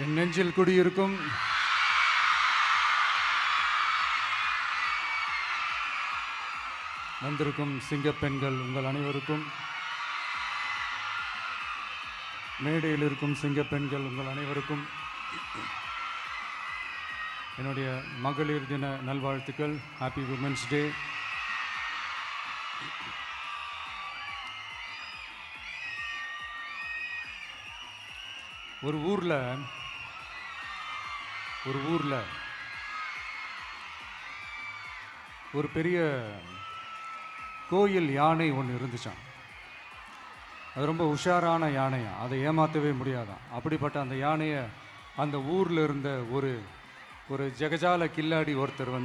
என் நெஞ்சில் குடியிருக்கும் வந்திருக்கும் சிங்கப்பெண்கள் உங்கள் அனைவருக்கும், மேடையில் இருக்கும் சிங்கப்பெண்கள் உங்கள் அனைவருக்கும் என்னுடைய மகளிர் தின நல்வாழ்த்துக்கள். Happy women's day. ஒரு ஊரில் ஒரு பெரிய கோயில் யானை ஒன்று இருந்துச்சான். அது ரொம்ப உஷாரான யானையா, அதை ஏமாற்றவே முடியாதான். அப்படிப்பட்ட அந்த யானையை அந்த ஊரில் இருந்த ஒரு ஜெகஜால கில்லாடி ஒருத்தர்